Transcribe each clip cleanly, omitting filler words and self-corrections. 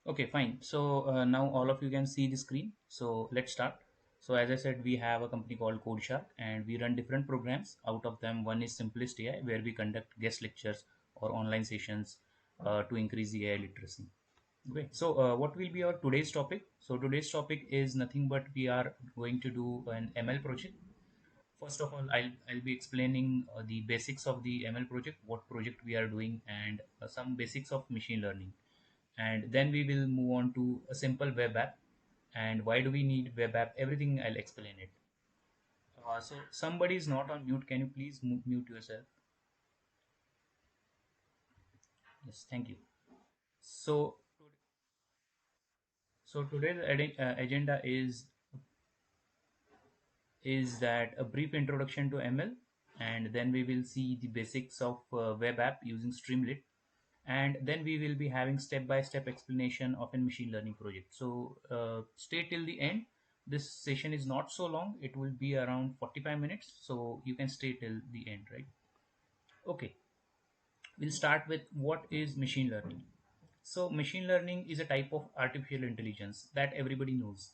Okay, fine. So now all of you can see the screen. So let's start. So as I said, we have a company called CodeShark and we run different programs. Out of them, one is Simplest AI, where we conduct guest lectures or online sessions to increase the AI literacy. Okay, so what will be our today's topic? So today's topic is nothing but we are going to do an ML project. First of all, I'll be explaining the basics of the ML project, what project we are doing, and some basics of machine learning. And then we will move on to a simple web app. And why do we need web app? Everything I'll explain it. So somebody is not on mute. Can you please mute yourself? Yes, thank you. So so today's agenda is that a brief introduction to ML, and then we will see the basics of web app using Streamlit, and then we will be having step-by-step explanation of a machine learning project. So stay till the end. This session is not so long. It will be around 45 minutes, so you can stay till the end, right? Okay, we'll start with what is machine learning. So machine learning is a type of artificial intelligence that everybody knows.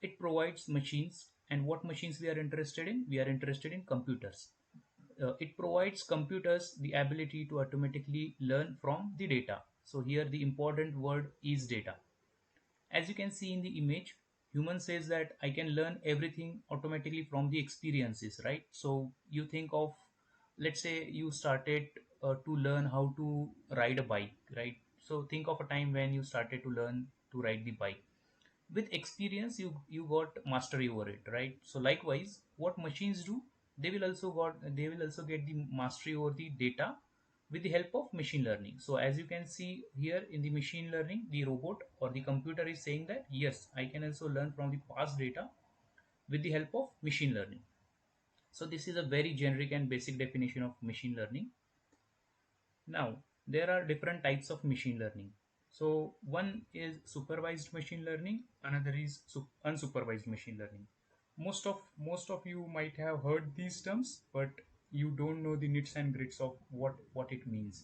It provides machines, and what machines we are interested in? We are interested in computers. It provides computers the ability to automatically learn from the data. So here the important word is data. As you can see in the image, human says that I can learn everything automatically from the experiences, right? So you think of, let's say you started to learn how to ride a bike, right? So think of a time when you started to learn to ride the bike. With experience, you got mastery over it, right? So likewise, what machines do, they will also get the mastery over the data with the help of machine learning. So as you can see here in the machine learning, the robot or the computer is saying that yes, I can also learn from the past data with the help of machine learning. So this is a very generic and basic definition of machine learning. Now, there are different types of machine learning. So one is supervised machine learning, another is unsupervised machine learning. Most of you might have heard these terms, but you don't know the nits and grits of what it means.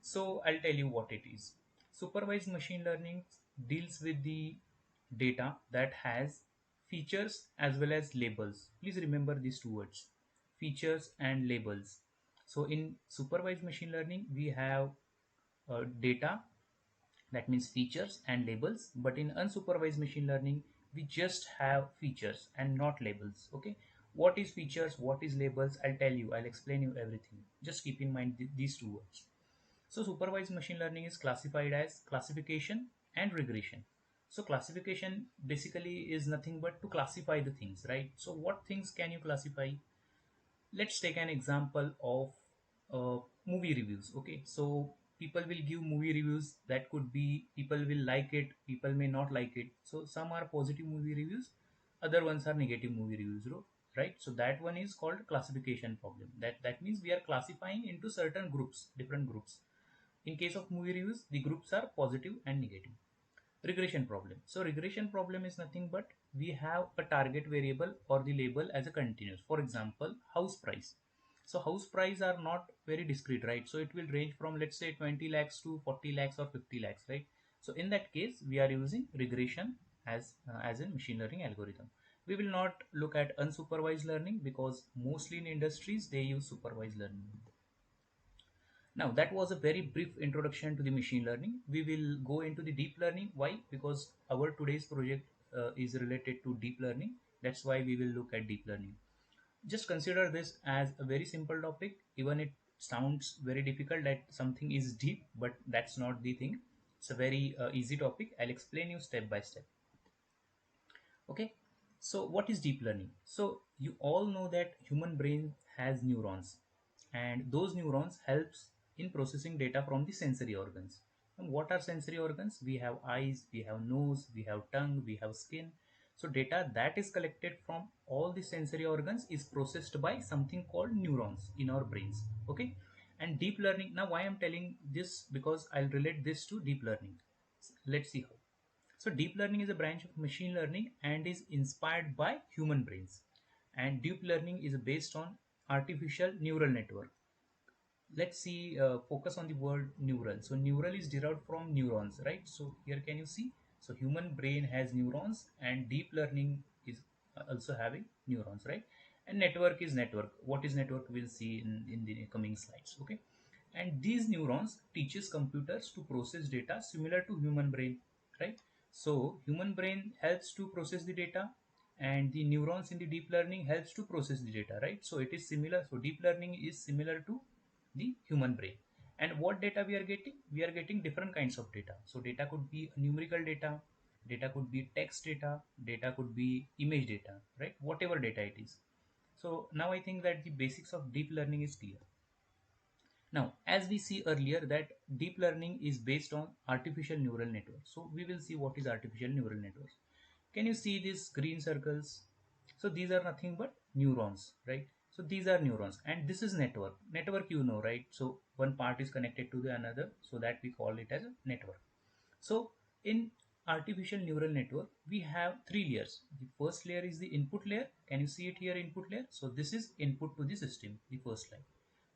So I'll tell you what it is. Supervised machine learning deals with the data that has features as well as labels. Please remember these two words, features and labels. So in supervised machine learning, we have data, that means features and labels, but in unsupervised machine learning, we just have features and not labels. Okay, what is features, what is labels? I'll tell you, I'll explain you everything. Just keep in mind these two words. So supervised machine learning is classified as classification and regression. So classification basically is nothing but to classify the things, right? So what things can you classify? Let's take an example of movie reviews. Okay, so people will give movie reviews, that could be people will like it, people may not like it. So some are positive movie reviews, other ones are negative movie reviews, right? So that one is called classification problem. That means we are classifying into certain groups, different groups. In case of movie reviews, the groups are positive and negative. Regression problem. So regression problem is nothing but we have a target variable or the label as a continuous. For example, house price. So house price are not very discrete, right? So it will range from, let's say, 20 lakhs to 40 lakhs or 50 lakhs, right? So in that case, we are using regression as a machine learning algorithm. We will not look at unsupervised learning because mostly in industries they use supervised learning. Now, that was a very brief introduction to the machine learning. We will go into the deep learning. Why? Because our today's project is related to deep learning. That's why we will look at deep learning. Just consider this as a very simple topic, even it sounds very difficult that something is deep, but that's not the thing. It's a very easy topic. I'll explain you step by step. Okay, so what is deep learning? So you all know that human brain has neurons, and those neurons helps in processing data from the sensory organs. And what are sensory organs? We have eyes, we have nose, we have tongue, we have skin. So data that is collected from all the sensory organs is processed by something called neurons in our brains. Okay, and deep learning, now why I'm telling this, because I'll relate this to deep learning. Let's see how. So deep learning is a branch of machine learning and is inspired by human brains. And deep learning is based on artificial neural network. let's see, focus on the word neural. So neural is derived from neurons, right? So here can you see, so human brain has neurons and deep learning is also having neurons, right? And network is network. What is network we'll see in the coming slides, okay? And these neurons teaches computers to process data similar to human brain, right? So human brain helps to process the data, and the neurons in the deep learning helps to process the data, right? So it is similar. So deep learning is similar to the human brain. And what data we are getting? We are getting different kinds of data. So data could be numerical data, data could be text data, data could be image data, right? Whatever data it is. So now I think that the basics of deep learning is clear. Now, as we see earlier that deep learning is based on artificial neural networks. So we will see what is artificial neural networks. Can you see these green circles? So these are nothing but neurons, right? So these are neurons and this is network. Network you know, right? So one part is connected to the another, so that we call it as a network. So in artificial neural network, we have three layers. The first layer is the input layer. Can you see it here, input layer? So this is input to the system, the first layer.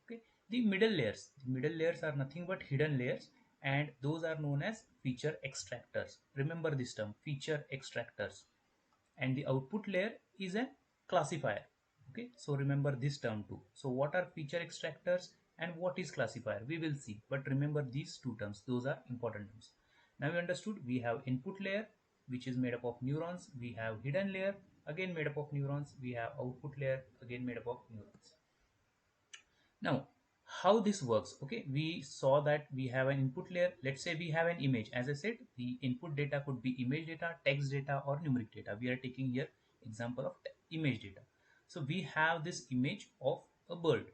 Okay, the middle layers are nothing but hidden layers, and those are known as feature extractors. Remember this term, feature extractors. And the output layer is a classifier. Okay, so remember this term too. So what are feature extractors and what is classifier, we will see, but remember these two terms, those are important terms. Now we understood we have input layer which is made up of neurons, we have hidden layer again made up of neurons, we have output layer again made up of neurons. Now, how this works? Okay, we saw that we have an input layer. Let's say we have an image. As I said, the input data could be image data, text data, or numeric data. We are taking here example of image data. So we have this image of a bird,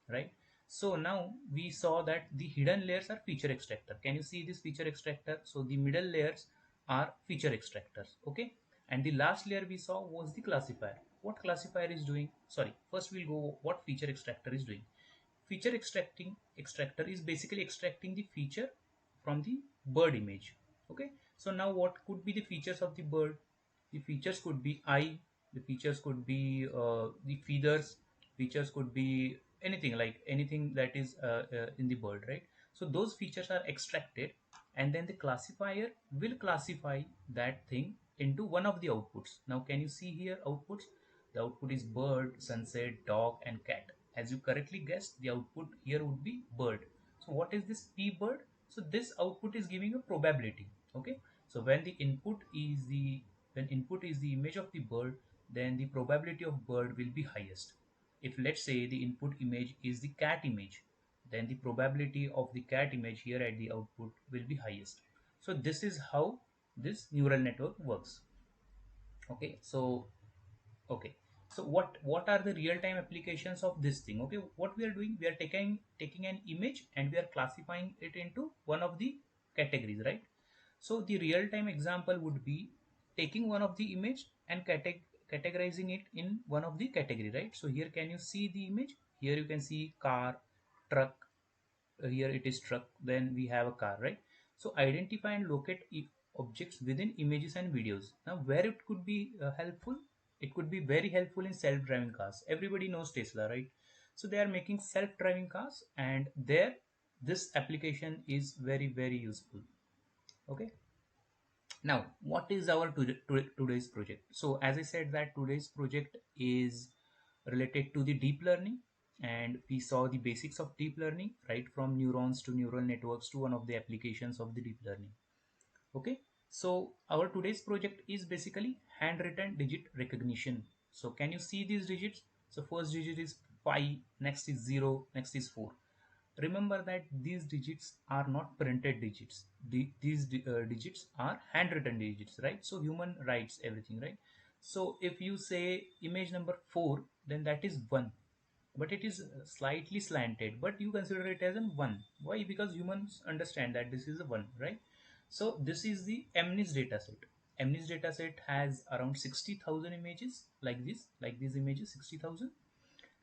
right? So now we saw that the hidden layers are feature extractor. Can you see this feature extractor? So the middle layers are feature extractors. Okay, and the last layer we saw was the classifier. What classifier is doing? Sorry, first we'll go what feature extractor is doing. Feature extracting extractor is basically extracting the feature from the bird image. Okay, so now what could be the features of the bird? The features could be eye, the features could be the feathers, features could be anything, like anything that is in the bird, right? So those features are extracted, and then the classifier will classify that thing into one of the outputs. Now can you see here outputs? The output is bird, sunset, dog, and cat. As you correctly guessed, the output here would be bird. So what is this p bird? So this output is giving a probability. Okay, so when input is the image of the bird, then the probability of bird will be highest. If let's say the input image is the cat image, then the probability of the cat image here at the output will be highest. So this is how this neural network works. Okay, so okay, so what are the real-time applications of this thing? Okay, what we are doing, we are taking an image and we are classifying it into one of the categories, right? So the real-time example would be taking one of the image and categorizing it in one of the category, right? So here can you see the image? Here you can see car, truck, here it is truck, then we have a car, right? So identify and locate objects within images and videos. Now where it could be helpful, it could be very helpful in self-driving cars. Everybody knows Tesla, right? So they are making self-driving cars, and there this application is very very useful. Okay, now what is our today's project? So as I said that today's project is related to the deep learning, and we saw the basics of deep learning, right from neurons to neural networks to one of the applications of the deep learning. Okay, so our today's project is basically handwritten digit recognition. So can you see these digits? So first digit is 5, next is 0, next is 4. Remember that these digits are not printed digits. These digits are handwritten digits, right? So human writes everything, right? So if you say image number 4, then that is 1, but it is slightly slanted, but you consider it as a 1. Why? Because humans understand that this is a 1, right? So this is the MNIST dataset. MNIST dataset has around 60,000 images like this, like these images, 60,000,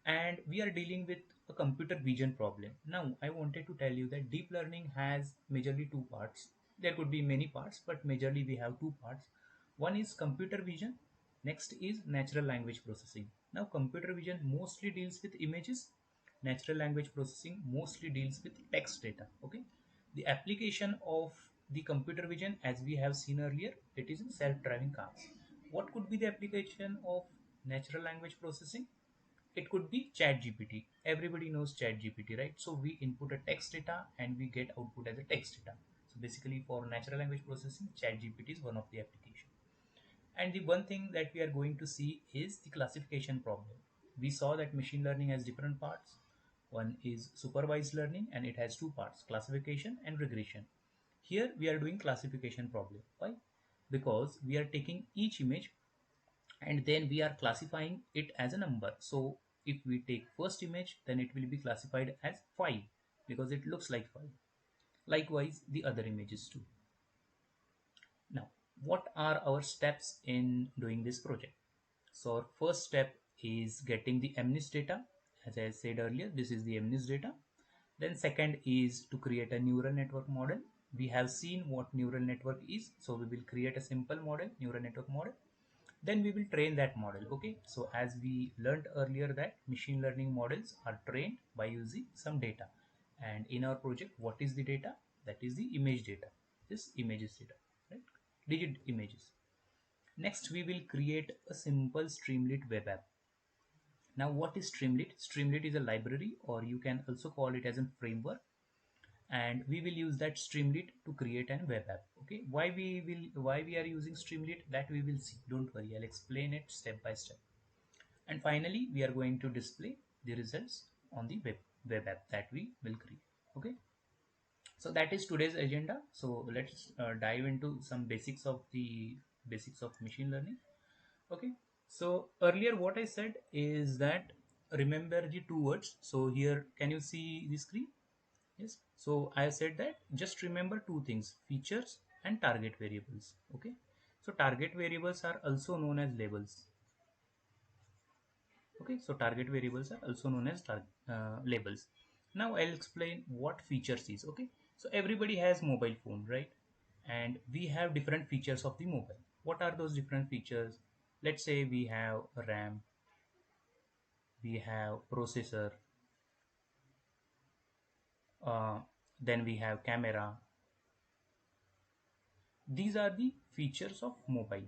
and we are dealing with a computer vision problem. Now I wanted to tell you that deep learning has majorly two parts. There could be many parts, but majorly we have two parts. One is computer vision, next is natural language processing. Now computer vision mostly deals with images, natural language processing mostly deals with text data. Okay, the application of the computer vision, as we have seen earlier, it is in self-driving cars. What could be the application of natural language processing? It could be chat gpt. Everybody knows chat gpt, right? So we input a text data and we get output as a text data. So basically for natural language processing, chat gpt is one of the application. And the one thing that we are going to see is the classification problem. We saw that machine learning has different parts. One is supervised learning and it has two parts, classification and regression. Here we are doing classification problem. Why? Because we are taking each image and then we are classifying it as a number. So if we take first image, then it will be classified as 5 because it looks like 5. Likewise the other images too. Now, what are our steps in doing this project? So our first step is getting the MNIST data. As I said earlier, this is the MNIST data. Then second is to create a neural network model. We have seen what neural network is. So we will create a simple model, neural network model. Then we will train that model. Okay, so as we learned earlier that machine learning models are trained by using some data, and in our project what is the data? That is the image data, this images data, right? Digit images. Next we will create a simple Streamlit web app. Now what is Streamlit? Streamlit is a library, or you can also call it as a framework, and we will use that Streamlit to create an web app. Okay, why we are using Streamlit, that we will see. Don't worry, I'll explain it step by step. And finally we are going to display the results on the web app that we will create. Okay, so that is today's agenda. So let's dive into some basics of machine learning. Okay, so earlier what I said is that remember the two words. So here, can you see the screen? Yes, so I said that just remember two things: features and target variables. Okay, so target variables are also known as labels. Okay, so target variables are also known as labels. Now I'll explain what features is. Okay, so everybody has mobile phone, right? And we have different features of the mobile. What are those different features? Let's say we have RAM, we have processor, uh, then we have camera. These are the features of mobile.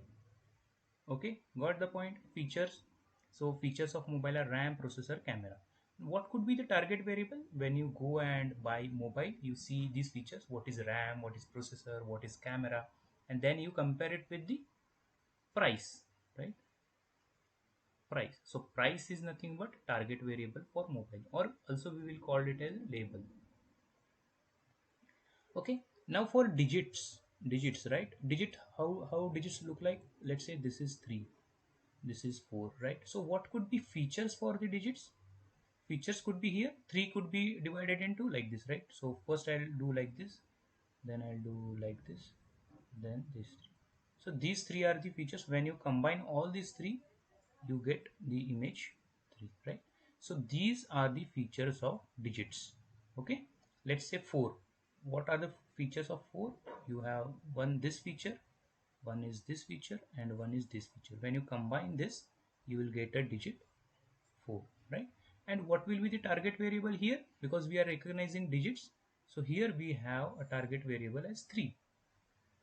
Okay, got the point? Features. So features of mobile are RAM, processor, camera. What could be the target variable? When you go and buy mobile, you see these features: what is RAM, what is processor, what is camera, and then you compare it with the price, right? Price. So price is nothing but target variable for mobile, or also we will call it as label. Okay, now for digits, right? How digits look like? Let's say this is 3, this is 4, right? So what could be features for the digits? Features could be here, 3 could be divided into like this, right? So first I'll do like this, then I'll do like this, then this. So these three are the features. When you combine all these three, you get the image 3, right? So these are the features of digits. Okay, let's say 4. What are the features of 4? You have one this feature, one is this feature, and one is this feature. When you combine this, you will get a digit 4, right? And what will be the target variable here? Because we are recognizing digits, so here we have a target variable as 3,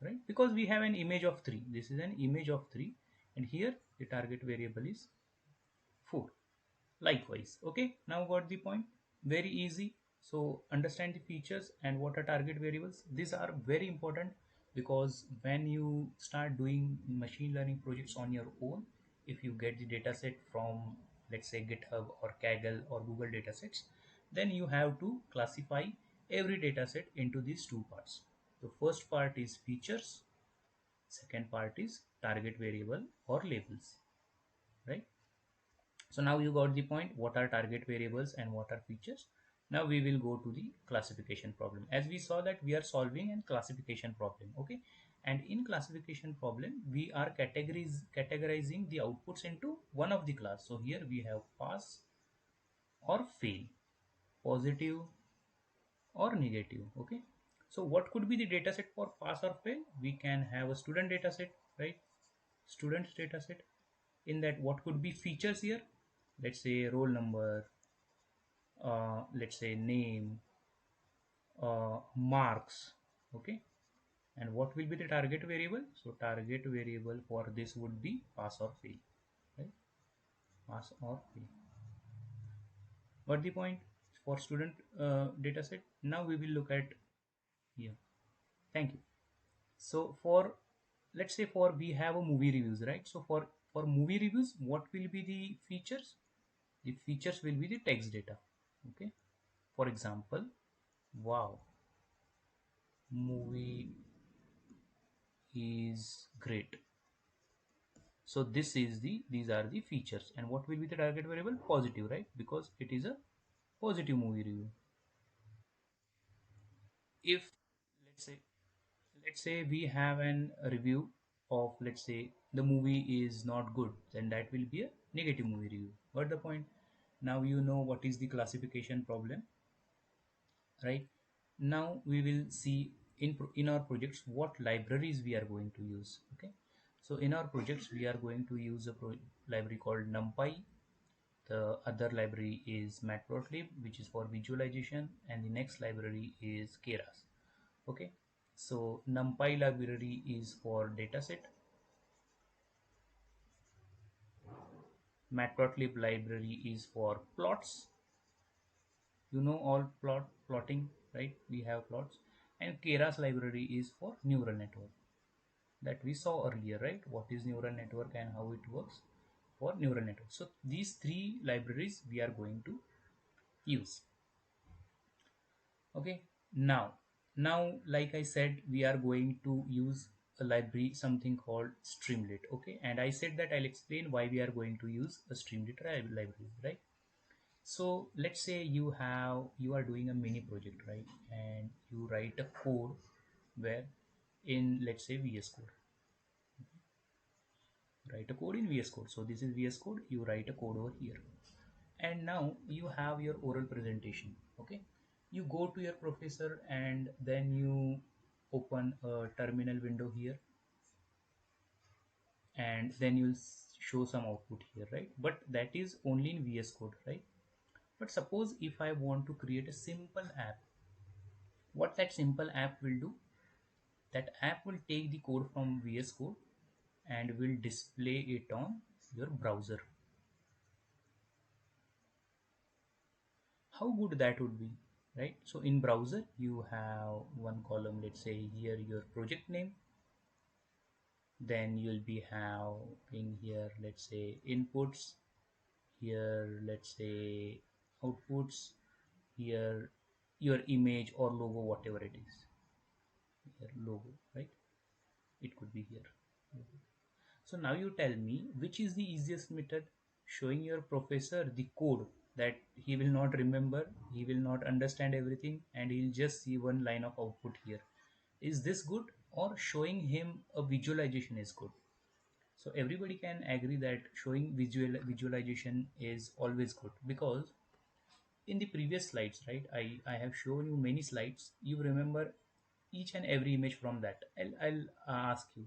right? Because we have an image of 3, this is an image of 3, and here the target variable is 4. Likewise. Okay, now got the point? Very easy. So understand the features and what are target variables. These are very important because when you start doing machine learning projects on your own, if you get the dataset from, let's say, GitHub or Kaggle or Google datasets, then you have to classify every dataset into these two parts. The first part is features, second part is target variable or labels, right? So now you got the point, what are target variables and what are features. Now we will go to the classification problem. As we saw that we are solving a classification problem. Okay, and in classification problem we are categorizing the outputs into one of the class. So here we have pass or fail, positive or negative. Okay, so what could be the dataset for pass or fail? We can have a student dataset, right? Students dataset. In that, what could be features here? Let's say roll number, let's say name, marks. Okay, and what will be the target variable? So target variable for this would be pass or fail, right? Pass or fail. What the point for student data set? Now we will look at here. Thank you. So for, let's say for we have a movie reviews, right? So for movie reviews, what will be the features? The features will be the text data. Okay. For example, wow, movie is great. So these are the features, and what will be the target variable? Positive, right? Because it is a positive movie review. If let's say let's say we have an review of, let's say the movie is not good, then that will be a negative movie review. What the point? Now you know what is the classification problem, right? Now we will see in our projects what libraries we are going to use. Okay, so in our projects we are going to use a library called numpy. The other library is matplotlib, which is for visualization, and the next library is keras. Okay, so numpy library is for dataset, matplotlib library is for plots. You know all plotting, right? We have plots. And keras library is for neural network, that we saw earlier, right? What is neural network and how it works for neural network. So these three libraries we are going to use. Okay, now like I said, we are going to use a library, something called Streamlit. Okay, and I said that I'll explain why we are going to use a Streamlit library, right? So let's say you are doing a mini project, right? And you write a code where, in let's say VS Code, write a code in VS Code. So this is VS Code, you write a code over here. And now you have your oral presentation. Okay, you go to your professor and then you open a terminal window here, and then you'll show some output here, right? But that is only in VS Code, right? But suppose if I want to create a simple app, what that simple app will do, that app will take the code from VS Code and will display it on your browser. How good that would be, right? So in browser you have one column, let's say here your project name, then you'll be having here, let's say inputs, here let's say outputs, here your image or logo, whatever it is, here logo, right? It could be here. So now you tell me which is the easiest method? Showing your professor the code that he will not remember, he will not understand everything, and he'll just see one line of output here. Is this good? Or showing him a visualization is good? So everybody can agree that showing visualization is always good, because in the previous slides, right, I have shown you many slides. You remember each and every image from that. I'll ask you,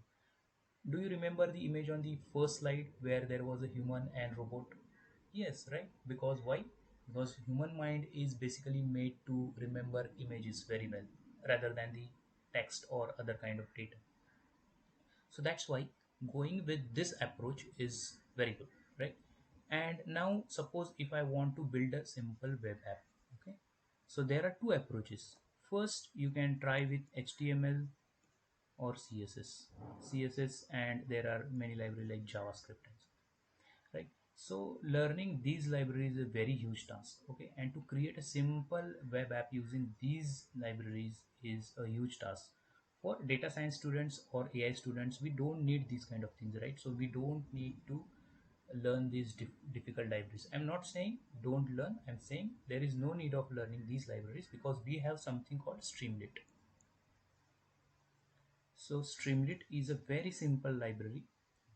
do you remember the image on the first slide where there was a human and robot? Yes, right? Because why? Because human mind is basically made to remember images very well rather than the text or other kind of data. So that's why going with this approach is very good, right? And now suppose if I want to build a simple web app, okay? So there are two approaches. First, you can try with HTML or CSS, and there are many libraries like JavaScript, right? So learning these libraries is a very huge task. Okay, and to create a simple web app using these libraries is a huge task. For data science students or AI students, we don't need these kind of things, right? So we don't need to learn these difficult libraries. I'm not saying don't learn, I'm saying there is no need of learning these libraries because we have something called Streamlit. So Streamlit is a very simple library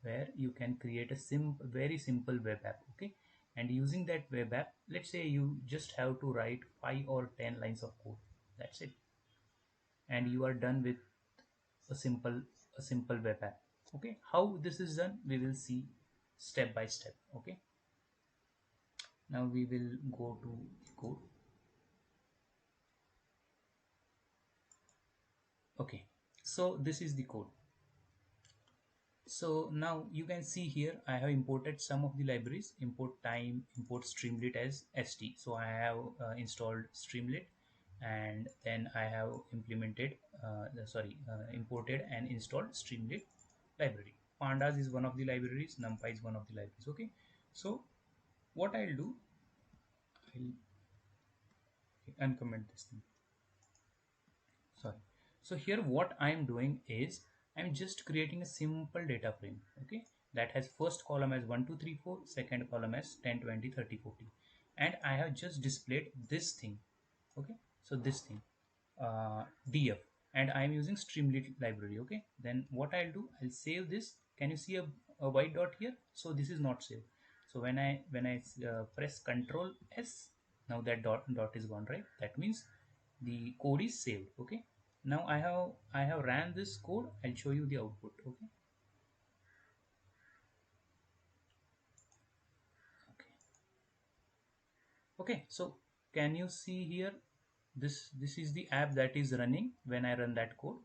where you can create a very simple web app. Okay, and using that web app, let's say you just have to write 5 or 10 lines of code. That's it, and you are done with a simple web app. Okay, how this is done, we will see step by step. Okay, Now we will go to the code. Okay, so this is the code. So now you can see here I have imported some of the libraries, import time, import Streamlit as st. So I have installed Streamlit, and then I have imported and installed Streamlit library. Pandas is one of the libraries, NumPy is one of the libraries. Okay, so what I'll do, I'll uncomment this thing. Sorry. So here what I am doing is I'm just creating a simple data frame, okay, that has first column as 1 2 3 4, second column as 10 20 30 40, and I have just displayed this thing. Okay, so this thing, df, and I am using Streamlit library. Okay, then what I'll do, I'll save this. Can you see a white dot here? So this is not saved. So when I press Control S, now that dot is gone, right? That means the code is saved. Okay, now I have ran this code. I'll show you the output. Okay, okay, okay. So can you see here, this is the app that is running when I run that code.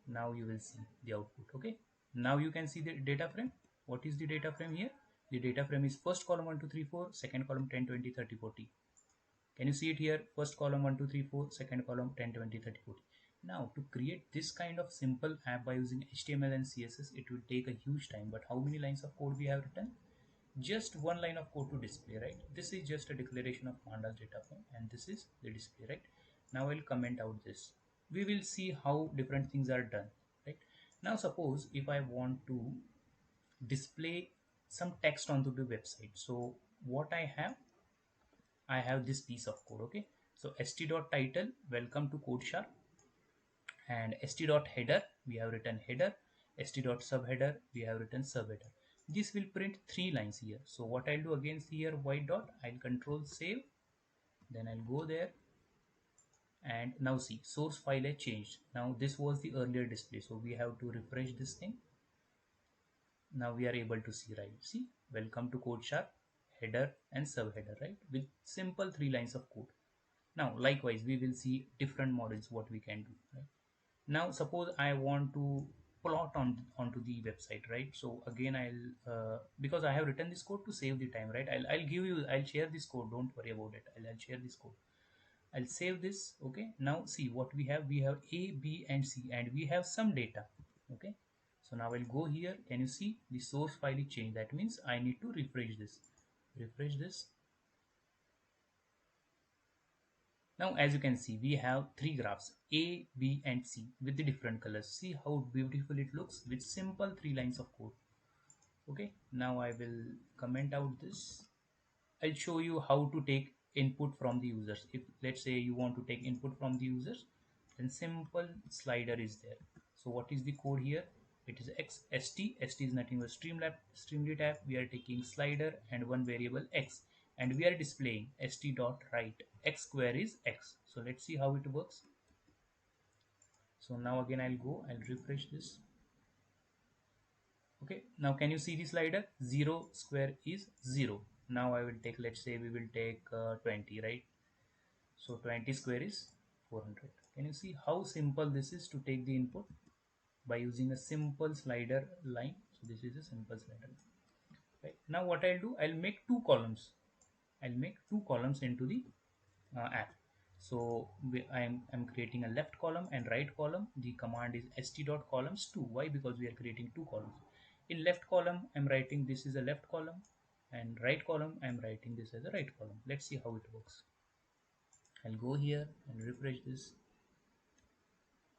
Now you will see the output. Okay, now you can see the data frame. What is the data frame here? The data frame is first column 1 2 3 4, second column 10 20 30 40. Can you see it here? First column 1 2 3 4, second column 10 20 30 40. Now to create this kind of simple app by using HTML and CSS, it will take a huge time. But how many lines of code we have written? Just one line of code to display, right? This is just a declaration of pandas data frame, and this is the display, right? Now I'll comment out this. We will see how different things are done, right? Now suppose if I want to display some text onto the website, so what I have this piece of code. Okay, so st.title, welcome to CodeShark, and st.header, we have written header, st.subheader, we have written subheader. This will print three lines here. So what I'll do, against here white dot, I'll control save, then I'll go there, and now see, source file has changed. Now this was the earlier display, so we have to refresh this thing. Now we are able to see, right? See, welcome to CodeShark, header and subheader, right, with simple three lines of code. Now likewise we will see different models what we can do, right? Now suppose I want to plot onto the website, right? So again I'll because I have written this code to save the time, right? I'll share this code, don't worry about it. I'll share this code. I'll save this. Okay, now see what we have A, B and C, and we have some data. Okay, so now I'll go here. Can you see the source file is changed? That means I need to refresh this. Now as you can see, we have three graphs A, B and C with the different colors. See how beautiful it looks with simple three lines of code. Okay, now I will comment out this. I'll show you how to take input from the users. If let's say you want to take input from the users, then simple slider is there. So what is the code here? It is st is nothing but Streamlit app. We are taking slider and one variable x, and we are displaying st dot write x square is x. So let's see how it works. So now again I'll refresh this. Okay, now can you see the slider? 0 square is 0. Now I will take, let's say we will take 20, right? So 20 square is 400. Can you see how simple this is to take the input by using a simple slider line? So this is a simple slider line. Right, now what I'll do, I'll make two columns. I'll make two columns into the app. So I'm creating a left column and right column. The command is st.columns2. Why? Because we are creating two columns. In left column I'm writing this is a left column, and right column I'm writing this as a right column. Let's see how it works. I'll go here and refresh this.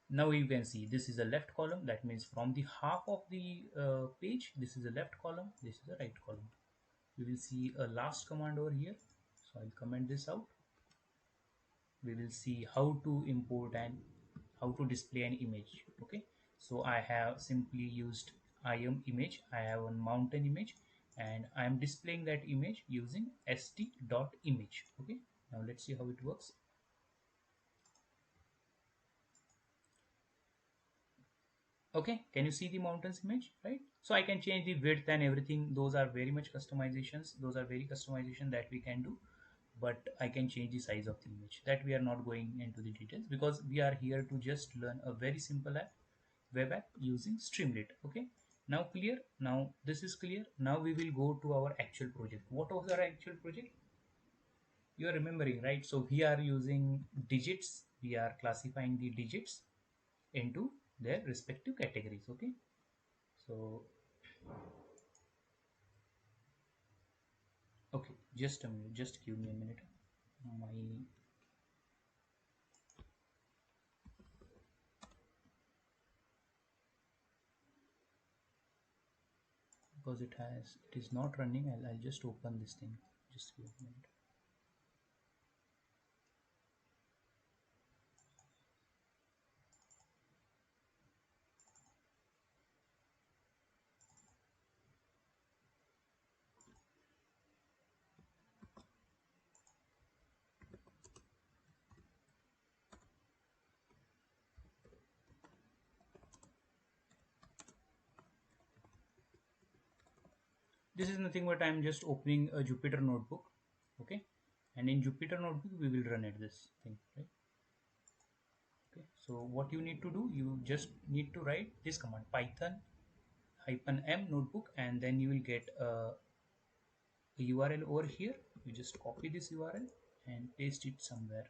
Now you can see this is a left column. That means from the half of the page, this is a left column, this is a right column. We will see a last command over here. So I'll comment this out. We will see how to import and how to display an image. Okay, so I have simply used image. I have a mountain image, and I am displaying that image using st.image. Okay, now let's see how it works. Okay, can you see the mountains image, right? So I can change the width and everything. Those are very much customizations, those are very customization that we can do. But I can change the size of the image. That we are not going into the details, because we are here to just learn a very simple app, web app using Streamlit. Okay, now clear? Now this is clear. Now we will go to our actual project. What was our actual project? You are remembering, right? So we are using digits, we are classifying the digits into their respective categories. Okay, so okay, just a minute, just give me a minute. My, because it is not running, I'll just open this thing. Just give me a minute. This is nothing but I'm just opening a Jupyter notebook. Okay, and in Jupyter notebook we will run it this thing, right? Okay, so what you need to do, you just need to write this command, python hyphen m notebook, and then you will get a URL over here. You just copy this URL and paste it somewhere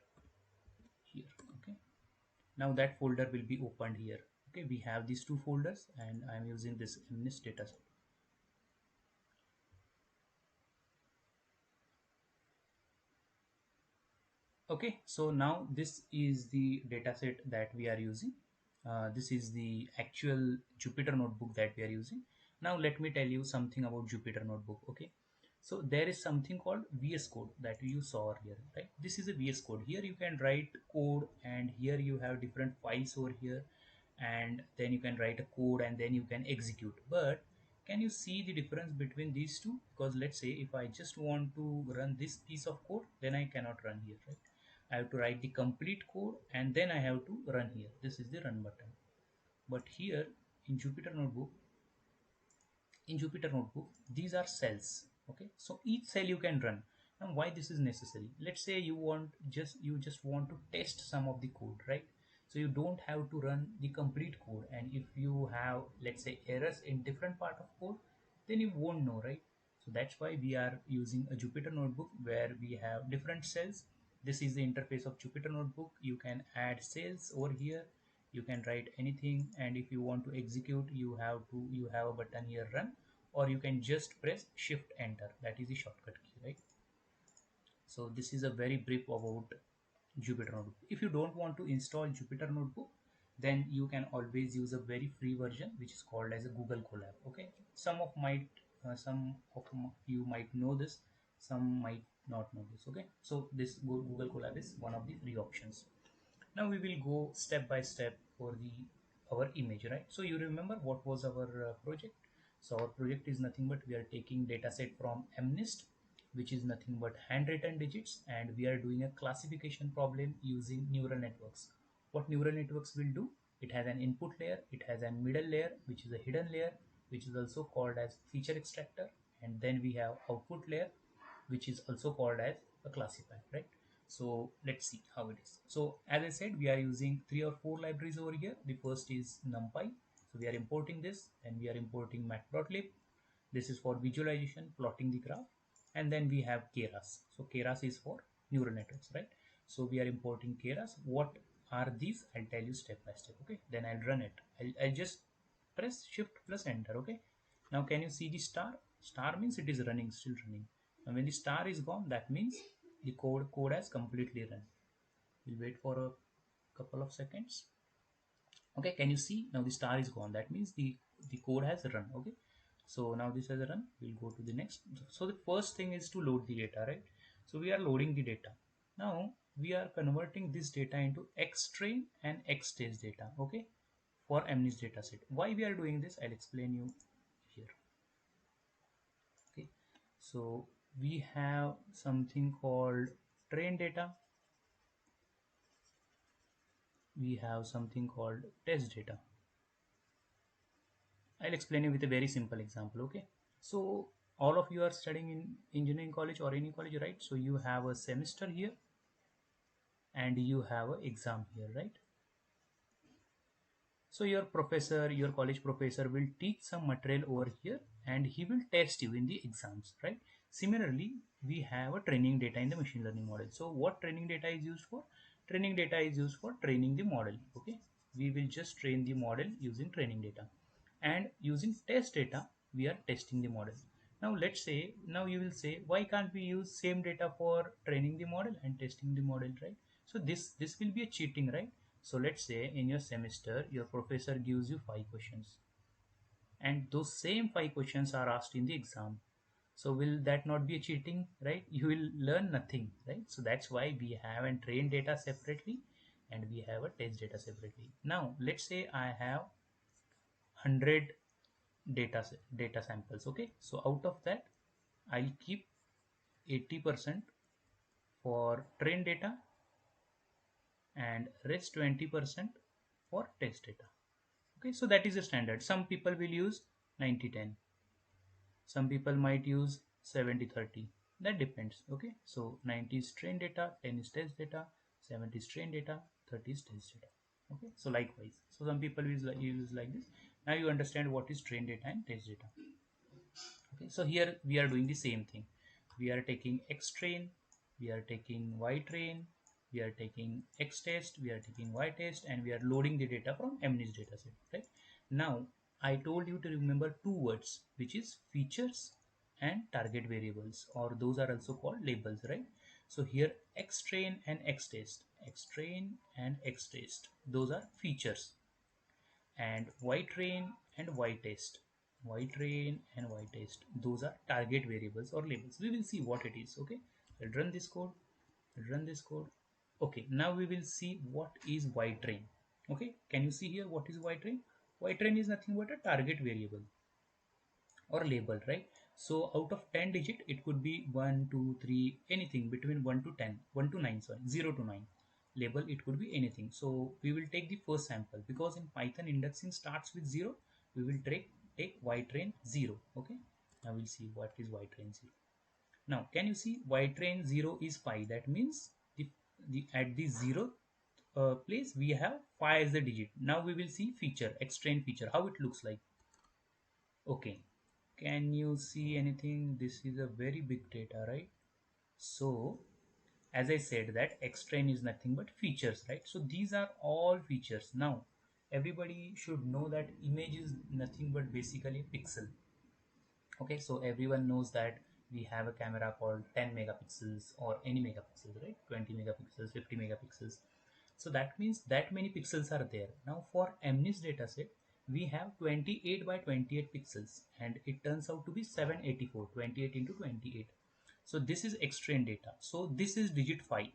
here. Okay, now that folder will be opened here. Okay, we have these two folders and I'm using this mnist dataset. Okay, so now this is the dataset that we are using. This is the actual Jupyter notebook that we are using. Now let me tell you something about Jupyter notebook. Okay, so there is something called VS Code that you saw earlier, right? This is a VS Code. Here you can write code, and here you have different files over here, and then you can write a code and then you can execute. But can you see the difference between these two? Because let's say if I just want to run this piece of code, then I cannot run here, right? I have to write the complete code and then I have to run here. This is the run button. But here in Jupyter Notebook, these are cells. Okay, so each cell you can run. Now why this is necessary? Let's say you just want to test some of the code, right? So you don't have to run the complete code, and if you have, let's say, errors in different part of code, then you won't know, right? So that's why we are using a Jupyter notebook where we have different cells. This is the interface of Jupyter notebook. You can add cells over here, you can write anything, and if you want to execute, you have a button here, run, or you can just press shift enter. That is the shortcut key, right? So this is a very brief about Jupyter notebook. If you don't want to install Jupyter notebook, then you can always use a very free version which is called as a Google Colab. Okay, some of you might know this, some might not know this. Okay, so this Google Colab is one of the free options. Now we will go step by step for the our image, right? So you remember what was our project? So our project is nothing but we are taking data set from mnist, which is nothing but handwritten digits, and we are doing a classification problem using neural networks. What neural networks will do? It has an input layer, it has a middle layer which is a hidden layer, which is also called as feature extractor, and then we have output layer which is also called as a classifier, right? So let's see how it is. So as I said, we are using 3 or 4 libraries over here. The first is NumPy, so we are importing this, and we are importing matplotlib. This is for visualization, plotting the graph, and then we have keras. So keras is for neural networks, right? So we are importing keras. What are these? I'll tell you step by step. Okay, then I'll run it. I'll just press shift plus enter. Okay, now can you see the star? Star means it is running, still running. And when the star is gone, that means the code has completely run. We'll wait for a couple of seconds. Okay, can you see now the star is gone? That means the code has run. Okay, so now this has run. We'll go to the next. So the first thing is to load the data, right? So we are loading the data. Now we are converting this data into xtrain and xtest data. Okay, for MNIST dataset. Why we are doing this? I'll explain you here. Okay, so we have something called train data, we have something called test data. I'll explain you with a very simple example. Okay, so all of you are studying in engineering college or any college, right? So you have a semester here and you have a exam here, right? So your professor, your college professor will teach some material over here and he will test you in the exams, right? Similarly, we have a training data in the machine learning model. So what training data is used for? Training data is used for training the model, okay? We will just train the model using training data. And using test data, we are testing the model. Now let's say, now you will say, why can't we use same data for training the model and testing the model, right? So this will be a cheating, right? So let's say in your semester, your professor gives you 5 questions, and those same 5 questions are asked in the exam. So will that not be a cheating, right? You will learn nothing, right? So that's why we have a train data separately and we have a test data separately. Now let's say I have 100 data samples. Okay, so out of that I'll keep 80% for train data and rest 20% for test data. Okay, so that is a standard. Some people will use 90-10, some people might use 70-30. That depends. Okay, so 90 is train data, 10 is test data, 70 is train data, 30 is test data. Okay, so likewise, so some people use like this. Now you understand what is train data and test data. Okay, so here we are doing the same thing. We are taking X train, we are taking Y train, we are taking X test, we are taking Y test, and we are loading the data from MNIST dataset. Right now, I told you to remember two words, which is features and target variables, or those are also called labels, right? So here X train and X test, X train and X test, those are features, and Y train and Y test, Y train and Y test, those are target variables or labels. We will see what it is. Okay, I'll run this code. Run this code. Okay, now we will see what is Y train. Okay, can you see here what is Y train? Y train is nothing but a target variable or label, right? So out of 10 digit, it could be 1, 2, 3, anything between 1 to 10, 1 to 9, sorry, 0 to 9. Label, it could be anything. So we will take the first sample, because in Python indexing starts with 0. We will take Y train 0. Okay, now we'll see what is Y train 0. Now can you see Y train 0 is 5? That means the at the 0 place we have 5 as the digit. Now we will see feature, X train feature, how it looks like. Okay, can you see anything? This is a very big data, right? So as I said, that X train is nothing but features, right? So these are all features. Now everybody should know that image is nothing but basically pixel. Okay, so everyone knows that we have a camera called 10 megapixels or any megapixels, right? 20 megapixels, 50 megapixels. So that means that many pixels are there. Now for MNIST dataset, we have 28 by 28 pixels, and it turns out to be 784, 28 into 28. So this is X train data. So this is digit 5,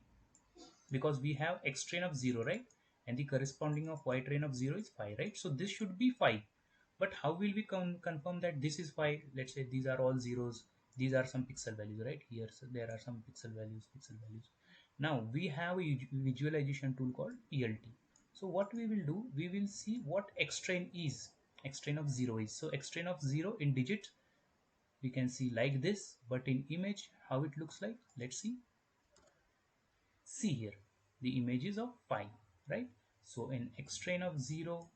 because we have X train of 0, right? And the corresponding of Y train of 0 is 5, right? So this should be 5. But how will we confirm that this is 5? Let's say these are all zeros. These are some pixel values, right? Here, so there are some pixel values. Now we have a visualization tool called PLT. So what we will do, we will see what X train is. X train of 0 is. So X train of 0 in digit, we can see like this, but in image, how it looks like, let's see. See here, the images of 5, right? So in X train of 0,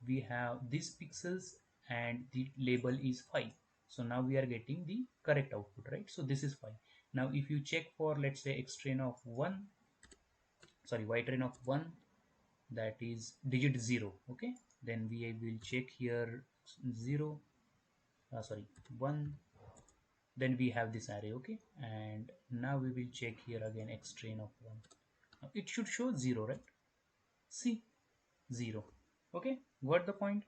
we have these pixels and the label is 5. So now we are getting the correct output, right? So this is 5. Now if you check for, let's say, X train of 1, sorry, Y train of 1, that is digit 0. Okay, then we will check here 0, sorry, 1, then we have this array. Okay, and now we will check here again X train of 1. Now it should show 0, right? See, 0. Okay, got the point?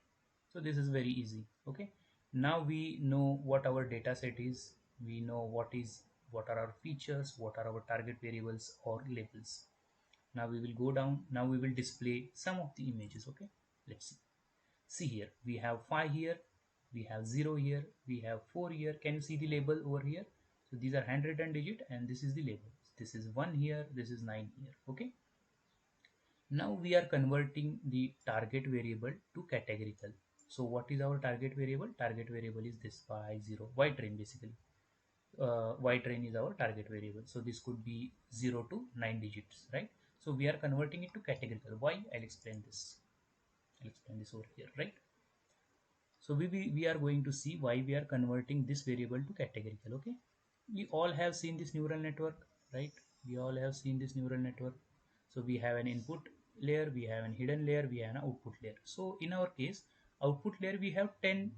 So this is very easy. Okay, now we know what our data set is. We know what are our features, what are our target variables or labels. Now we will go down. Now we will display some of the images. Okay, let's see. See here, we have 5 here, we have 0 here, we have 4 here. Can you see the label over here? So these are handwritten digit and this is the label. This is 1 here, this is 9 here. Okay, now we are converting the target variable to categorical. So what is our target variable? Target variable is this y0, y train basically. Y train is our target variable. So this could be 0 to 9 digits, right? So we are converting it to categorical. Why? I'll explain this. I'll explain this over here, right? So we are going to see why we are converting this variable to categorical. Okay, we all have seen this neural network, right? We all have seen this neural network. So we have an input layer, we have an hidden layer, we have an output layer. So in our case, output layer we have 10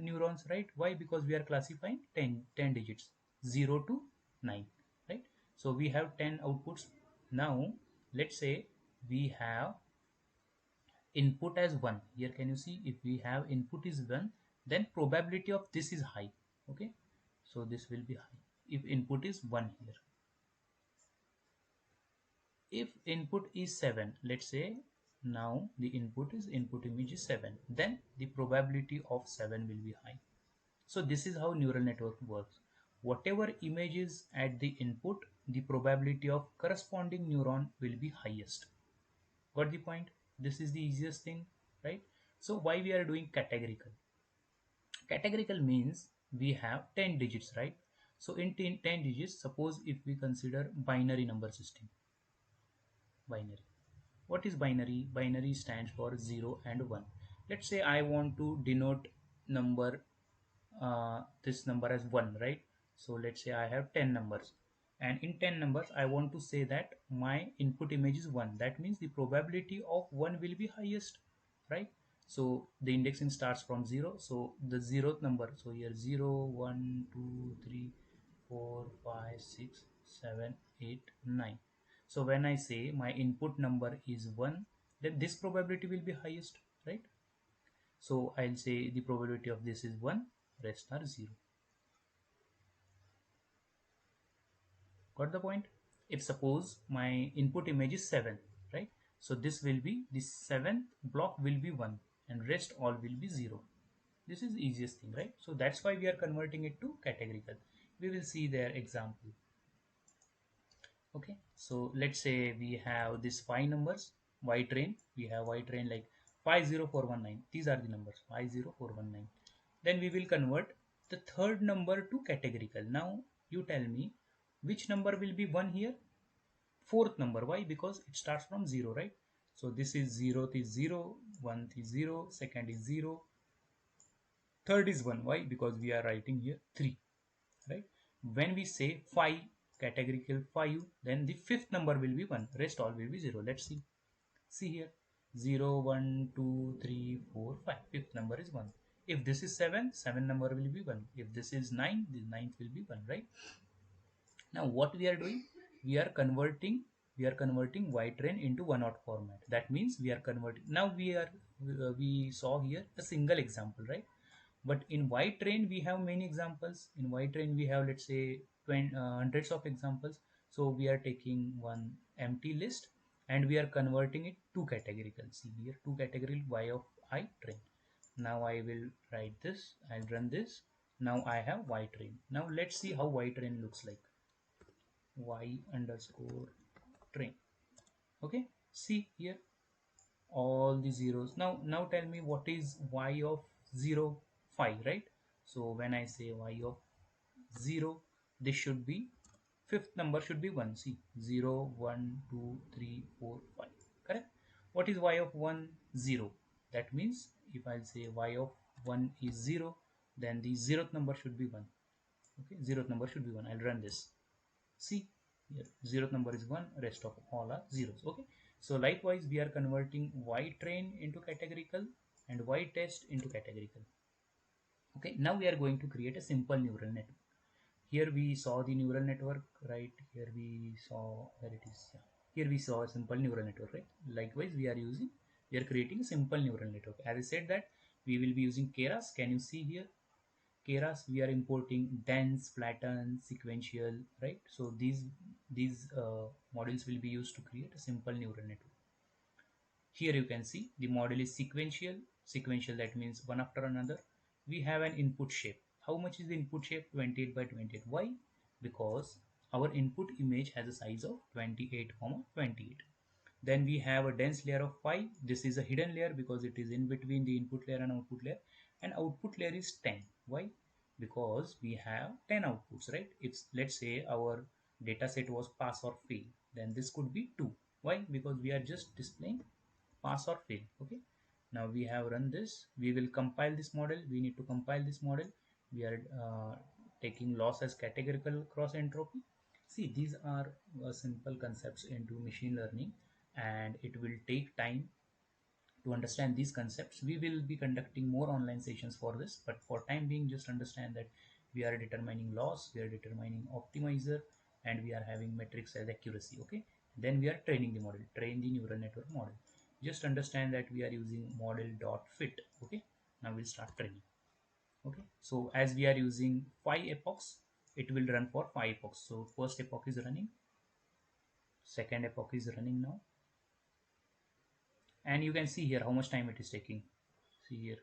neurons, right? Why? Because we are classifying 10 digits, 0 to 9, right? So we have 10 outputs. Now let's say we have input as 1. Here can you see, if we have input is 1, then probability of this is high. Okay, so this will be high if input is 1 here. If input is 7, let's say now the input image is 7, then the probability of 7 will be high. So this is how neural network works. Whatever image is at the input, the probability of corresponding neuron will be highest. Got the point? This is the easiest thing, right? So why we are doing categorical? Categorical means we have 10 digits, right? So in 10 digits, suppose if we consider binary number system. Binary. What is binary? Binary stands for 0 and 1. Let's say I want to denote number, this number as 1, right? So let's say I have 10 numbers, and in 10 numbers I want to say that my input image is 1. That means the probability of 1 will be highest, right? So the indexing starts from 0, so the zeroth number, so here 0 1 2 3 4 5 6 7 8 9. So when I say my input number is 1, then this probability will be highest, right? So I'll say the probability of this is 1, rest are 0. Got the point? If suppose my input image is 7, right? So this will be, the 7th block will be 1 and rest all will be 0. This is the easiest thing, right? So that's why we are converting it to categorical. We will see their example. Okay, so let's say we have this 5 numbers, y train. We have y train like 50419. These are the numbers 50419. Then we will convert the third number to categorical. Now you tell me which number will be 1 here? Fourth number. Why? Because it starts from 0, right? So this is 0th is 0, 1th is 0, second is 0, third is 1. Why? Because we are writing here 3, right? When we say 5, categorical 5, then the fifth number will be 1, rest all will be 0. Let's see here, 0 1 2 3 4 5, fifth number is 1. If this is 7, 7 number will be 1. If this is 9, the ninth will be 1, right? Now what we are doing, we are converting y train into one hot format. That means we are converting. Now we saw here a single example, right? But in y train we have many examples. In y train we have, let's say, hundreds of examples. So we are taking one empty list and we are converting it to categorical. See here, to categorical y of I train. Now I will write this, I'll run this. Now I have y train. Now let's see how y train looks like. Y underscore train. Okay, see here all the zeros. Now tell me what is y of 0 5, right? So when I say y of 0, this should be, fifth number should be 1. See, 0 1 2 3 4 5, correct? What is y of 1? 0. That means if I say y of 1 is 0, then the zeroth number should be 1. Okay, zeroth number should be 1. I'll run this. See here, zeroth number is 1, rest of all are zeros. Okay, so likewise we are converting y train into categorical and y test into categorical. Okay, now we are going to create a simple neural network. Here we saw the neural network, right? Here we saw where it is. Yeah. Here we saw a simple neural network, right? Likewise we are creating a simple neural network. As I said that we will be using keras. Can you see here? Keras, we are importing dense, flatten, sequential, right? So these models will be used to create a simple neural network. Here you can see the model is sequential. Sequential, that means one after another. We have an input shape. How much is the input shape? 28 by 28. Why? Because our input image has a size of 28, 28. Then we have a dense layer of 5. This is a hidden layer because it is in between the input layer and output layer. And output layer is 10. Why? Because we have 10 outputs, right? If let's say our data set was pass or fail, then this could be 2. Why? Because we are just displaying pass or fail. Okay. Now we have run this. We will compile this model. We need to compile this model. We are taking loss as categorical cross entropy. See, these are simple concepts into machine learning, and it will take time to understand these concepts. We will be conducting more online sessions for this, but for time being, just understand that we are determining loss, we are determining optimizer, and we are having metrics as accuracy. Okay, then we are training the model, train the neural network model. Just understand that we are using model dot fit. Okay, now we'll start training. Okay, so as we are using 5 epochs, it will run for 5 epochs. So first epoch is running, second epoch is running now, and you can see here how much time it is taking. See here,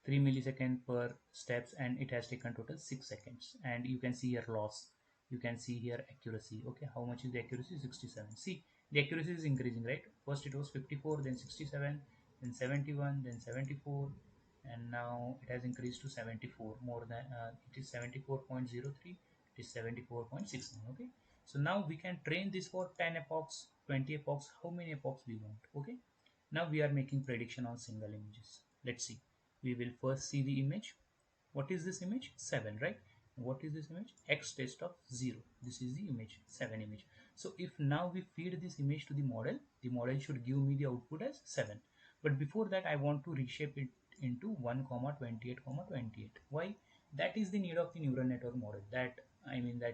3 millisecond per steps, and it has taken total 6 seconds. And you can see here loss, you can see here accuracy. Okay, how much is the accuracy? 67. See, the accuracy is increasing, right? First it was 54, then 67, then 71, then 74, and now it has increased to 74. More than it is 74.03, it is 74.69. Okay, so now we can train this for 10 epochs, 20 epochs, how many epochs we want. Okay, now we are making prediction on single images. Let's see. We will first see the image. What is this image? 7, right? What is this image? X test of 0. This is the image, 7 image. So if now we feed this image to the model should give me the output as 7. But before that, I want to reshape it into 1 comma 28 comma 28. Why? That is the need of the neural network model. That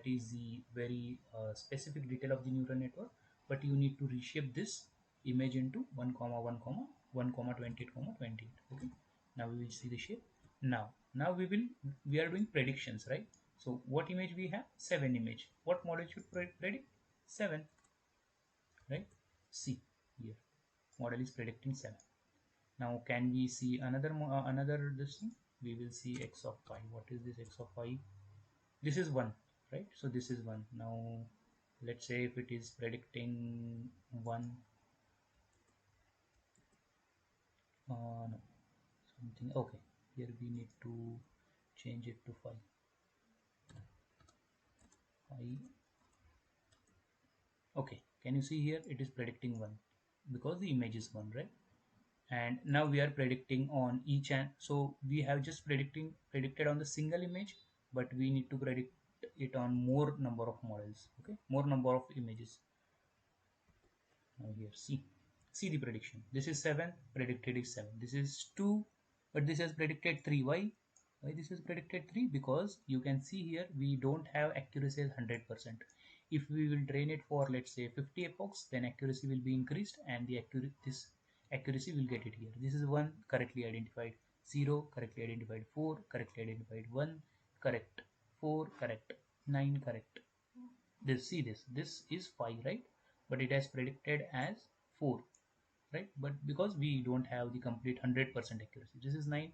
is the very specific detail of the neural network. But you need to reshape this image into 1 comma 1 comma 1 comma 28 comma 28. Okay, now we will see the shape. Now we are doing predictions, right? So what image we have? 7 image. What model should predict? 7, right? See here, model is predicting 7. Now can we see another this thing? We will see x of 5. What is this x of 5? This is 1, right? So this is 1. Now let's say if it is predicting 1, no, something. Okay, here we need to change it to 5. 5. Okay, can you see here it is predicting 1 because the image is 1, right? And now we are predicting on each, and so we have just predicted on the single image, but we need to predict it on more number of models. Okay, more number of images. Now here, see the prediction. This is 7, predicted is 7. This is 2, but this has predicted 3. Why this is predicted 3? Because you can see here we don't have accuracy as 100%. If we will train it for, let's say, 50 epochs, then accuracy will be increased, and this accuracy will get it here. This is 1, correctly identified. 0, correctly identified. 4, correctly identified. 1, correct. 4, correct. 9, correct. This is 5, right? But it has predicted as 4, right? But because we don't have the complete 100% accuracy, this is 9,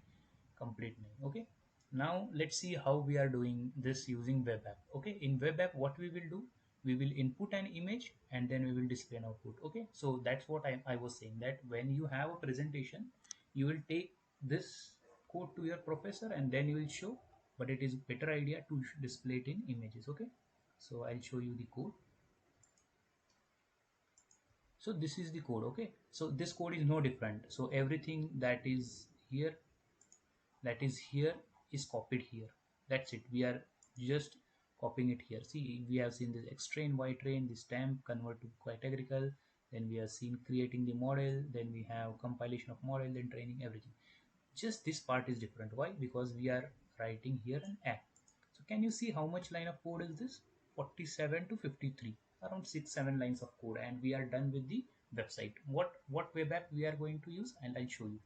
complete 9. Okay, now let's see how we are doing this using web app. Okay, in web app, what we will do, we will input an image and then we will display an output. Okay, so that's what I was saying, that when you have a presentation, you will take this code to your professor and then you will show, but it is better idea to display it in images. Okay, so I'll show you the code. So this is the code. Okay, so this code is no different. So everything that is here is copied here. That's it. We are just copying it here. See, we have seen this X train, Y train, this temp convert to categorical, then we have seen creating the model, then we have compilation of model, then training, everything. Just this part is different. Why? Because we are writing here an app. So can you see how much line of code is this? 47 to 53, around 6-7 lines of code, and we are done with the website. What web app we are going to use, and I'll show you.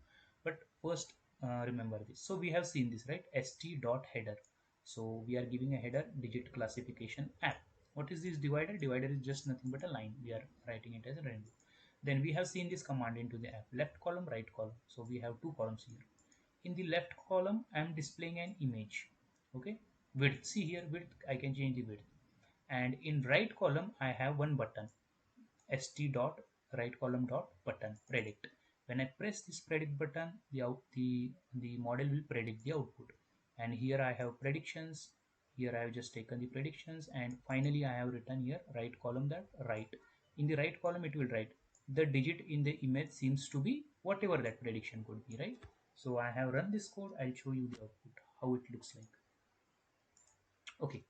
But first, remember this. So we have seen this, right? st.header. So we are giving a header digit classification app. What is this divider? Divider is just nothing but a line. We are writing it as a rainbow. Then we have seen this command into the app, left column, right column. So we have two columns here. In the left column, I am displaying an image. Okay, width. See here, width. I can change the width. And in right column, I have one button, st dot right column dot button predict. When I press this predict button, the model will predict the output. And here I have predictions. Here I have just taken the predictions, and finally I have written here right column that right. In the right column it will write the digit in the image seems to be whatever that prediction could be, right? So I have run this code. I'll show you the output, how it looks like. Okay,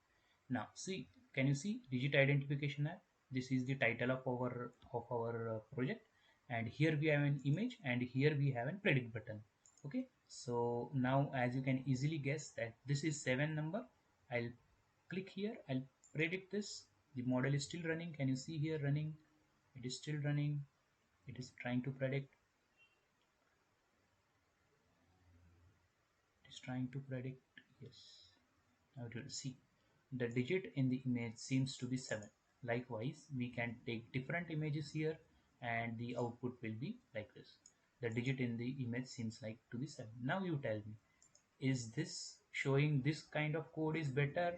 now see, can you see digit identification app? This is the title of our project, and here we have an image, and here we have a predict button. Okay, so now as you can easily guess that this is 7 number. I'll click here, I'll predict this. The model is still running. Can you see here running? It is still running. It is trying to predict. It is trying to predict. Yes. Now it will see the digit in the image seems to be 7. Likewise, we can take different images here and the output will be like this. The digit in the image seems like to be 7. Now you tell me, is this showing this kind of code is better,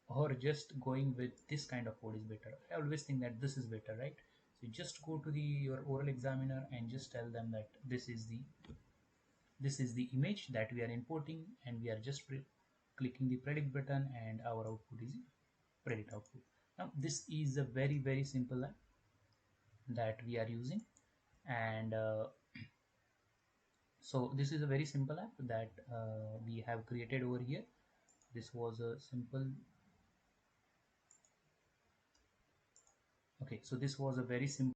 or just going with this kind of code is better? I always think that this is better, right? So just go to your oral examiner and just tell them that this is the image that we are importing, and we are just clicking the predict button, and our output is predict output. Now this is a very simple app that we are using, and so this is a very simple app that we have created over here. This was a simple Okay, so this was a very simple